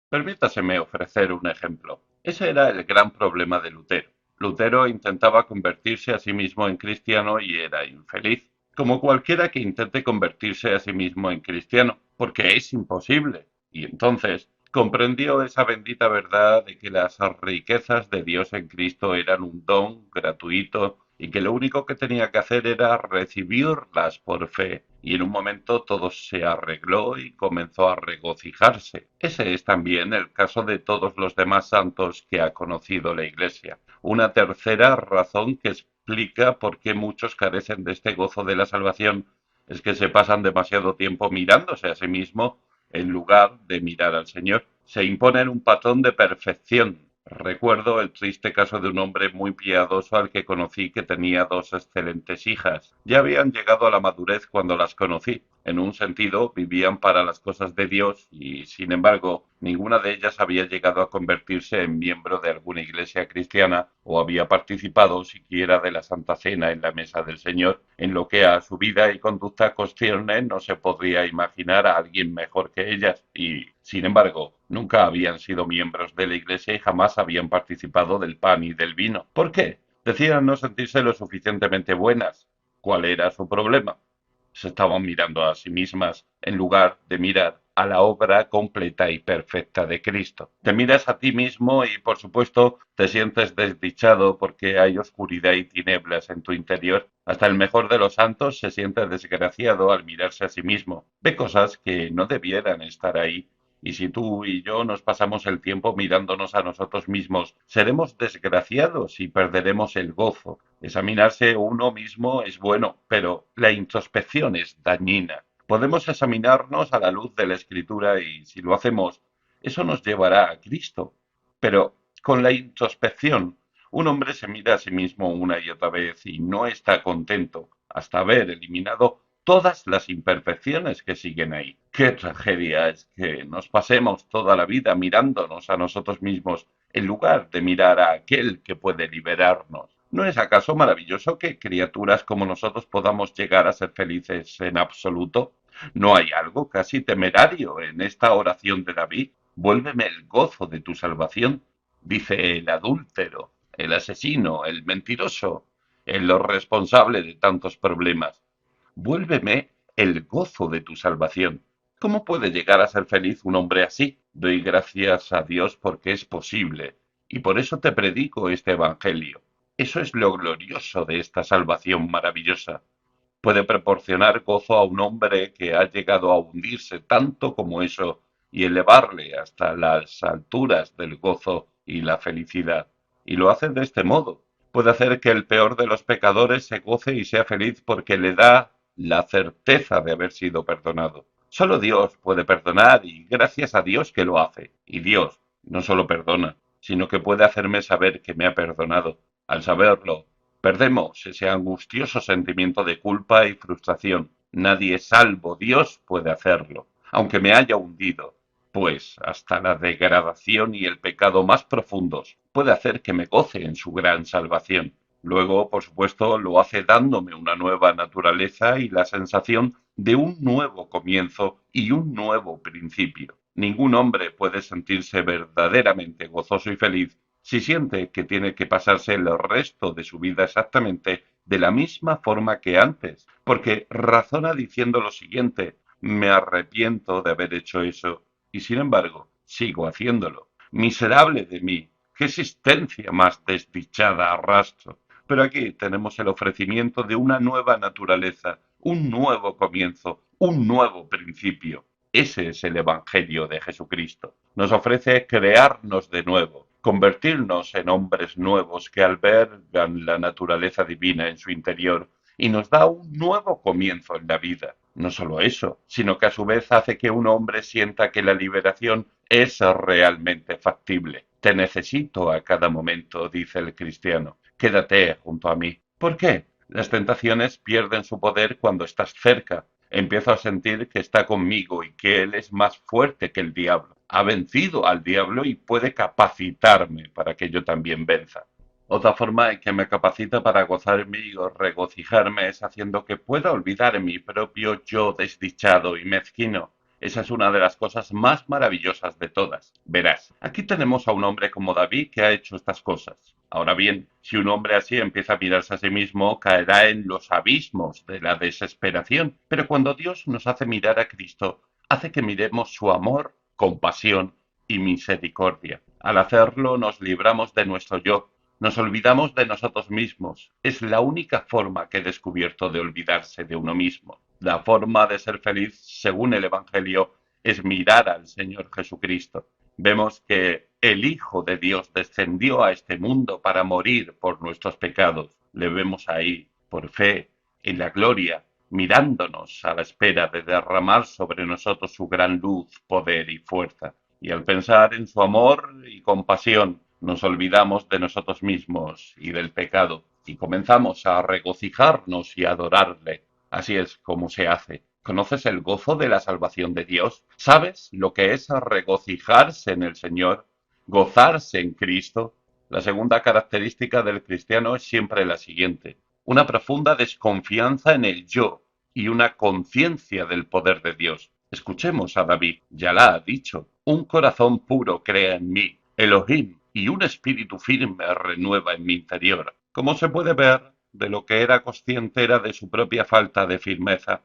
Permítaseme ofrecer un ejemplo. Ese era el gran problema de Lutero. Lutero intentaba convertirse a sí mismo en cristiano y era infeliz, como cualquiera que intente convertirse a sí mismo en cristiano, porque es imposible. Y entonces comprendió esa bendita verdad de que las riquezas de Dios en Cristo eran un don gratuito y que lo único que tenía que hacer era recibirlas por fe. Y en un momento todo se arregló y comenzó a regocijarse. Ese es también el caso de todos los demás santos que ha conocido la Iglesia. Una tercera razón que explica por qué muchos carecen de este gozo de la salvación es que se pasan demasiado tiempo mirándose a sí mismo en lugar de mirar al Señor. Se imponen un patrón de perfección. Recuerdo el triste caso de un hombre muy piadoso al que conocí que tenía dos excelentes hijas. Ya habían llegado a la madurez cuando las conocí. En un sentido, vivían para las cosas de Dios y, sin embargo, ninguna de ellas había llegado a convertirse en miembro de alguna iglesia cristiana o había participado siquiera de la Santa Cena en la mesa del Señor. En lo que a su vida y conducta concierne, no se podría imaginar a alguien mejor que ellas y, sin embargo, nunca habían sido miembros de la iglesia y jamás habían participado del pan y del vino. ¿Por qué? Decían no sentirse lo suficientemente buenas. ¿Cuál era su problema? Se estaban mirando a sí mismas en lugar de mirar a la obra completa y perfecta de Cristo. Te miras a ti mismo y, por supuesto, te sientes desdichado porque hay oscuridad y tinieblas en tu interior. Hasta el mejor de los santos se siente desgraciado al mirarse a sí mismo. Ve cosas que no debieran estar ahí. Y si tú y yo nos pasamos el tiempo mirándonos a nosotros mismos, seremos desgraciados y perderemos el gozo. Examinarse uno mismo es bueno, pero la introspección es dañina. Podemos examinarnos a la luz de la Escritura y si lo hacemos, eso nos llevará a Cristo. Pero con la introspección, un hombre se mira a sí mismo una y otra vez y no está contento hasta haber eliminado todas las imperfecciones que siguen ahí. Qué tragedia es que nos pasemos toda la vida mirándonos a nosotros mismos en lugar de mirar a aquel que puede liberarnos. ¿No es acaso maravilloso que criaturas como nosotros podamos llegar a ser felices en absoluto? ¿No hay algo casi temerario en esta oración de David? Vuélveme el gozo de tu salvación, dice el adúltero, el asesino, el mentiroso, el responsable de tantos problemas. Vuélveme el gozo de tu salvación. ¿Cómo puede llegar a ser feliz un hombre así? Doy gracias a Dios porque es posible, y por eso te predico este Evangelio. Eso es lo glorioso de esta salvación maravillosa. Puede proporcionar gozo a un hombre que ha llegado a hundirse tanto como eso y elevarle hasta las alturas del gozo y la felicidad. Y lo hace de este modo. Puede hacer que el peor de los pecadores se goce y sea feliz porque le da la certeza de haber sido perdonado. Solo Dios puede perdonar y gracias a Dios que lo hace. Y Dios no solo perdona, sino que puede hacerme saber que me ha perdonado. Al saberlo, perdemos ese angustioso sentimiento de culpa y frustración. Nadie salvo Dios puede hacerlo, aunque me haya hundido, pues hasta la degradación y el pecado más profundos puede hacer que me goce en su gran salvación. Luego, por supuesto, lo hace dándome una nueva naturaleza y la sensación de un nuevo comienzo y un nuevo principio. Ningún hombre puede sentirse verdaderamente gozoso y feliz si siente que tiene que pasarse el resto de su vida exactamente de la misma forma que antes, porque razona diciendo lo siguiente, me arrepiento de haber hecho eso, y sin embargo, sigo haciéndolo. Miserable de mí, qué existencia más desdichada arrastro. Pero aquí tenemos el ofrecimiento de una nueva naturaleza, un nuevo comienzo, un nuevo principio. Ese es el Evangelio de Jesucristo. Nos ofrece crearnos de nuevo, convertirnos en hombres nuevos que albergan la naturaleza divina en su interior y nos da un nuevo comienzo en la vida. No solo eso, sino que a su vez hace que un hombre sienta que la liberación es realmente factible. Te necesito a cada momento, dice el cristiano. Quédate junto a mí. ¿Por qué? Las tentaciones pierden su poder cuando estás cerca. Empiezo a sentir que está conmigo y que Él es más fuerte que el diablo. Ha vencido al diablo y puede capacitarme para que yo también venza. Otra forma en que me capacita para gozarme y regocijarme es haciendo que pueda olvidar mi propio yo desdichado y mezquino. Esa es una de las cosas más maravillosas de todas. Verás, aquí tenemos a un hombre como David que ha hecho estas cosas. Ahora bien, si un hombre así empieza a mirarse a sí mismo, caerá en los abismos de la desesperación. Pero cuando Dios nos hace mirar a Cristo, hace que miremos su amor, compasión y misericordia. Al hacerlo nos libramos de nuestro yo, nos olvidamos de nosotros mismos. Es la única forma que he descubierto de olvidarse de uno mismo. La forma de ser feliz, según el Evangelio, es mirar al Señor Jesucristo. Vemos que el Hijo de Dios descendió a este mundo para morir por nuestros pecados. Le vemos ahí, por fe, en la gloria, mirándonos a la espera de derramar sobre nosotros su gran luz, poder y fuerza. Y al pensar en su amor y compasión, nos olvidamos de nosotros mismos y del pecado y comenzamos a regocijarnos y a adorarle. Así es como se hace. ¿Conoces el gozo de la salvación de Dios? ¿Sabes lo que es regocijarse en el Señor? ¿Gozarse en Cristo? La segunda característica del cristiano es siempre la siguiente: una profunda desconfianza en el yo y una conciencia del poder de Dios. Escuchemos a David, ya la ha dicho: un corazón puro crea en mí, Elohim, y un espíritu firme renueva en mi interior. Como se puede ver, de lo que era consciente era de su propia falta de firmeza.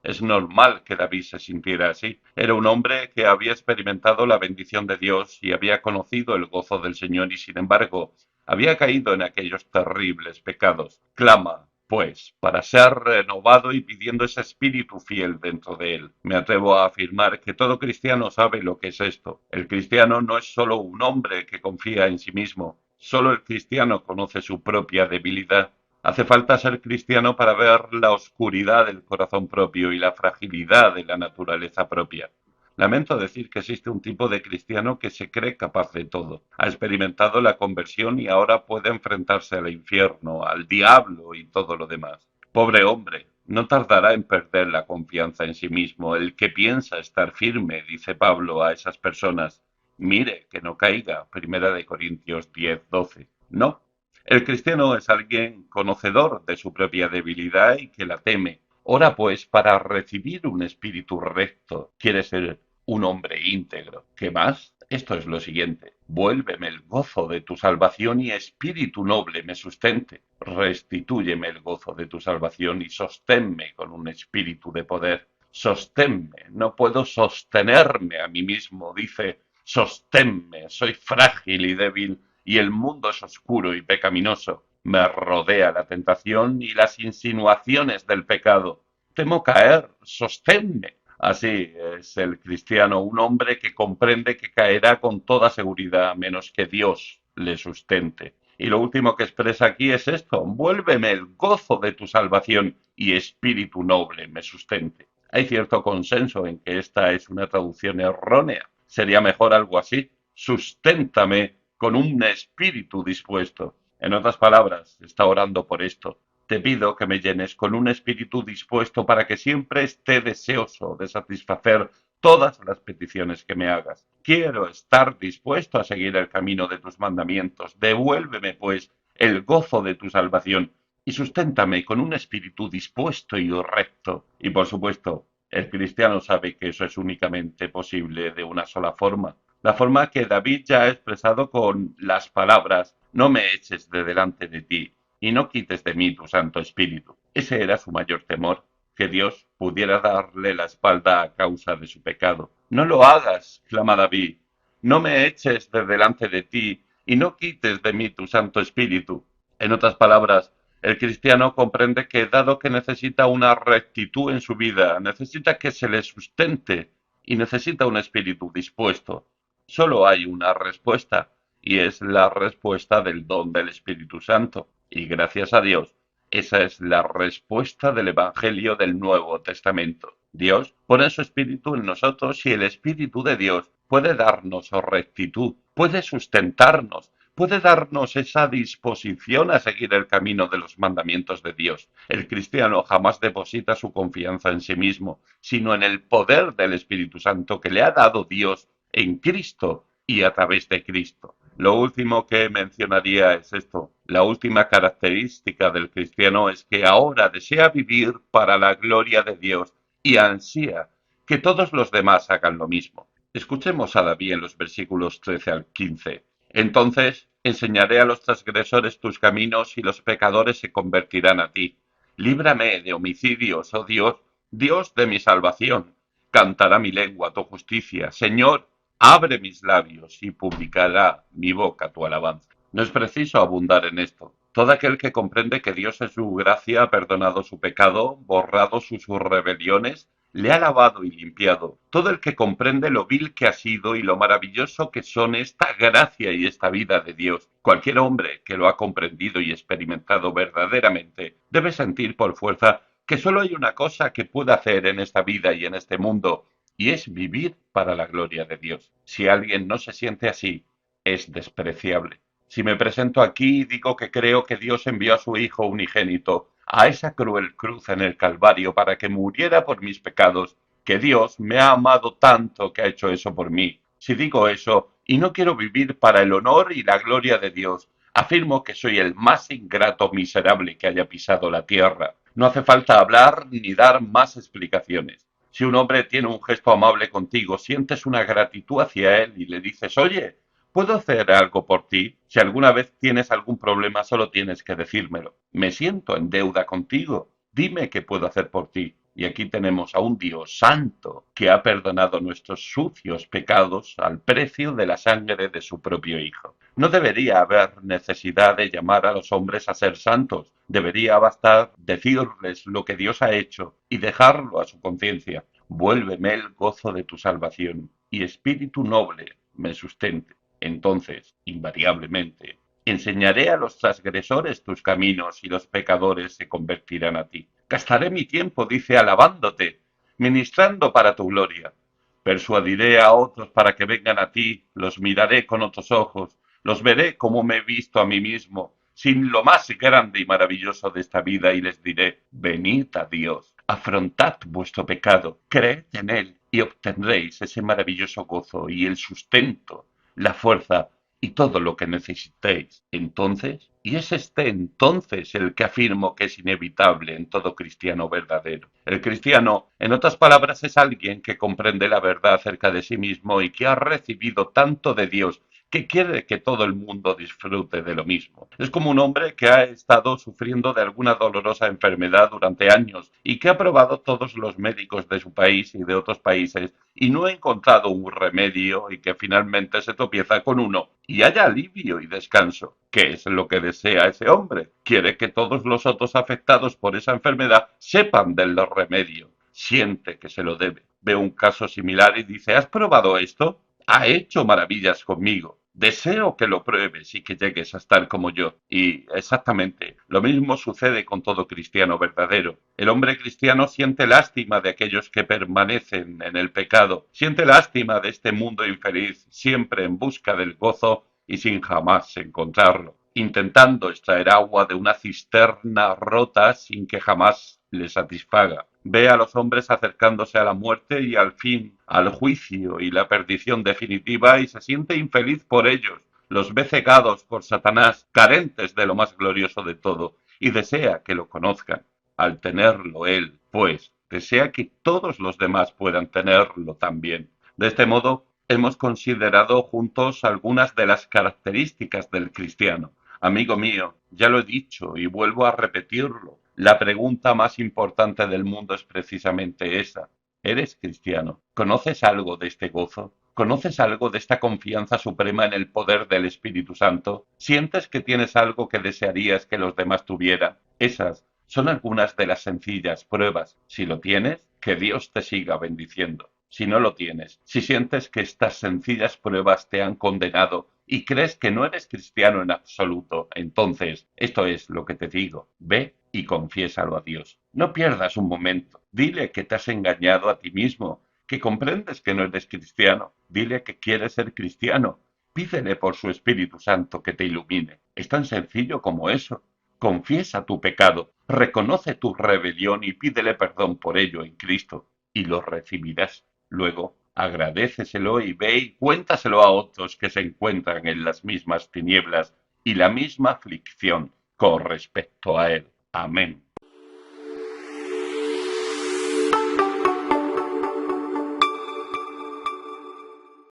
Es normal que David se sintiera así. Era un hombre que había experimentado la bendición de Dios y había conocido el gozo del Señor y, sin embargo, había caído en aquellos terribles pecados. Clama, pues, para ser renovado y pidiendo ese espíritu fiel dentro de él. Me atrevo a afirmar que todo cristiano sabe lo que es esto. El cristiano no es solo un hombre que confía en sí mismo. Solo el cristiano conoce su propia debilidad. Hace falta ser cristiano para ver la oscuridad del corazón propio y la fragilidad de la naturaleza propia. Lamento decir que existe un tipo de cristiano que se cree capaz de todo. Ha experimentado la conversión y ahora puede enfrentarse al infierno, al diablo y todo lo demás. Pobre hombre, no tardará en perder la confianza en sí mismo. El que piensa estar firme, dice Pablo a esas personas, mire que no caiga. Primera de Corintios 10:12. No, el cristiano es alguien conocedor de su propia debilidad y que la teme. Ora pues para recibir un espíritu recto. Quiere ser un hombre íntegro. ¿Qué más? Esto es lo siguiente: vuélveme el gozo de tu salvación y espíritu noble me sustente. Restitúyeme el gozo de tu salvación y sosténme con un espíritu de poder. Sosténme, no puedo sostenerme a mí mismo, dice, sosténme, soy frágil y débil y el mundo es oscuro y pecaminoso. Me rodea la tentación y las insinuaciones del pecado. Temo caer, sosténme. Así es el cristiano, un hombre que comprende que caerá con toda seguridad, a menos que Dios le sustente. Y lo último que expresa aquí es esto: vuélveme el gozo de tu salvación y espíritu noble me sustente. Hay cierto consenso en que esta es una traducción errónea. Sería mejor algo así: susténtame con un espíritu dispuesto. En otras palabras, está orando por esto: te pido que me llenes con un espíritu dispuesto para que siempre esté deseoso de satisfacer todas las peticiones que me hagas. Quiero estar dispuesto a seguir el camino de tus mandamientos. Devuélveme, pues, el gozo de tu salvación y susténtame con un espíritu dispuesto y recto. Y por supuesto, el cristiano sabe que eso es únicamente posible de una sola forma: la forma que David ya ha expresado con las palabras: no me eches de delante de ti y no quites de mí tu Santo Espíritu. Ese era su mayor temor: que Dios pudiera darle la espalda a causa de su pecado. No lo hagas, clama David, no me eches de delante de ti y no quites de mí tu Santo Espíritu. En otras palabras, el cristiano comprende que, dado que necesita una rectitud en su vida, necesita que se le sustente y necesita un espíritu dispuesto, solo hay una respuesta, y es la respuesta del don del Espíritu Santo. Y gracias a Dios, esa es la respuesta del Evangelio del Nuevo Testamento. Dios pone su Espíritu en nosotros y el Espíritu de Dios puede darnos rectitud, puede sustentarnos, puede darnos esa disposición a seguir el camino de los mandamientos de Dios. El cristiano jamás deposita su confianza en sí mismo, sino en el poder del Espíritu Santo que le ha dado Dios en Cristo y a través de Cristo. Lo último que mencionaría es esto: la última característica del cristiano es que ahora desea vivir para la gloria de Dios y ansía que todos los demás hagan lo mismo. Escuchemos a David en los versículos 13 al 15. Entonces enseñaré a los transgresores tus caminos y los pecadores se convertirán a ti. Líbrame de homicidios, oh Dios, Dios de mi salvación. Cantará mi lengua tu justicia. Señor, abre mis labios y publicará mi boca tu alabanza. No es preciso abundar en esto. Todo aquel que comprende que Dios en su gracia ha perdonado su pecado, borrado sus rebeliones, le ha lavado y limpiado. Todo el que comprende lo vil que ha sido y lo maravilloso que son esta gracia y esta vida de Dios. Cualquier hombre que lo ha comprendido y experimentado verdaderamente debe sentir por fuerza que solo hay una cosa que puede hacer en esta vida y en este mundo, y es vivir para la gloria de Dios. Si alguien no se siente así, es despreciable. Si me presento aquí y digo que creo que Dios envió a su Hijo unigénito a esa cruel cruz en el Calvario para que muriera por mis pecados, que Dios me ha amado tanto que ha hecho eso por mí. Si digo eso y no quiero vivir para el honor y la gloria de Dios, afirmo que soy el más ingrato miserable que haya pisado la tierra. No hace falta hablar ni dar más explicaciones. Si un hombre tiene un gesto amable contigo, sientes una gratitud hacia él y le dices, oye, ¿puedo hacer algo por ti? Si alguna vez tienes algún problema, solo tienes que decírmelo. Me siento en deuda contigo. Dime qué puedo hacer por ti. Y aquí tenemos a un Dios santo que ha perdonado nuestros sucios pecados al precio de la sangre de su propio Hijo. No debería haber necesidad de llamar a los hombres a ser santos. Debería bastar decirles lo que Dios ha hecho y dejarlo a su conciencia. Vuélveme el gozo de tu salvación y espíritu noble me sustente. Entonces, invariablemente, enseñaré a los transgresores tus caminos y los pecadores se convertirán a ti. Gastaré mi tiempo, dice, alabándote, ministrando para tu gloria. Persuadiré a otros para que vengan a ti, los miraré con otros ojos, los veré como me he visto a mí mismo, sin lo más grande y maravilloso de esta vida, y les diré, venid a Dios, afrontad vuestro pecado, creed en él, y obtendréis ese maravilloso gozo y el sustento, la fuerza y todo lo que necesitéis. Entonces, y es este entonces el que afirmo que es inevitable en todo cristiano verdadero. El cristiano, en otras palabras, es alguien que comprende la verdad acerca de sí mismo y que ha recibido tanto de Dios que quiere que todo el mundo disfrute de lo mismo. Es como un hombre que ha estado sufriendo de alguna dolorosa enfermedad durante años y que ha probado todos los médicos de su país y de otros países y no ha encontrado un remedio y que finalmente se tropieza con uno y haya alivio y descanso. ¿Qué es lo que desea ese hombre? Quiere que todos los otros afectados por esa enfermedad sepan del remedio. Siente que se lo debe. Ve un caso similar y dice, ¿has probado esto? Ha hecho maravillas conmigo. Deseo que lo pruebes y que llegues a estar como yo. Y exactamente, lo mismo sucede con todo cristiano verdadero. El hombre cristiano siente lástima de aquellos que permanecen en el pecado, siente lástima de este mundo infeliz, siempre en busca del gozo y sin jamás encontrarlo, intentando extraer agua de una cisterna rota sin que jamás le satisfaga. Ve a los hombres acercándose a la muerte y al fin al juicio y la perdición definitiva y se siente infeliz por ellos. Los ve cegados por Satanás, carentes de lo más glorioso de todo, y desea que lo conozcan. Al tenerlo él, pues, desea que todos los demás puedan tenerlo también. De este modo, hemos considerado juntos algunas de las características del cristiano. Amigo mío, ya lo he dicho y vuelvo a repetirlo. La pregunta más importante del mundo es precisamente esa. ¿Eres cristiano? ¿Conoces algo de este gozo? ¿Conoces algo de esta confianza suprema en el poder del Espíritu Santo? ¿Sientes que tienes algo que desearías que los demás tuvieran? Esas son algunas de las sencillas pruebas. Si lo tienes, que Dios te siga bendiciendo. Si no lo tienes, si sientes que estas sencillas pruebas te han condenado y crees que no eres cristiano en absoluto, entonces esto es lo que te digo. Ve y confiésalo a Dios. No pierdas un momento. Dile que te has engañado a ti mismo, que comprendes que no eres cristiano. Dile que quieres ser cristiano. Pídele por su Espíritu Santo que te ilumine. Es tan sencillo como eso. Confiesa tu pecado, reconoce tu rebelión y pídele perdón por ello en Cristo, y lo recibirás. Luego, agradéceselo y ve y cuéntaselo a otros que se encuentran en las mismas tinieblas y la misma aflicción con respecto a él. Amén.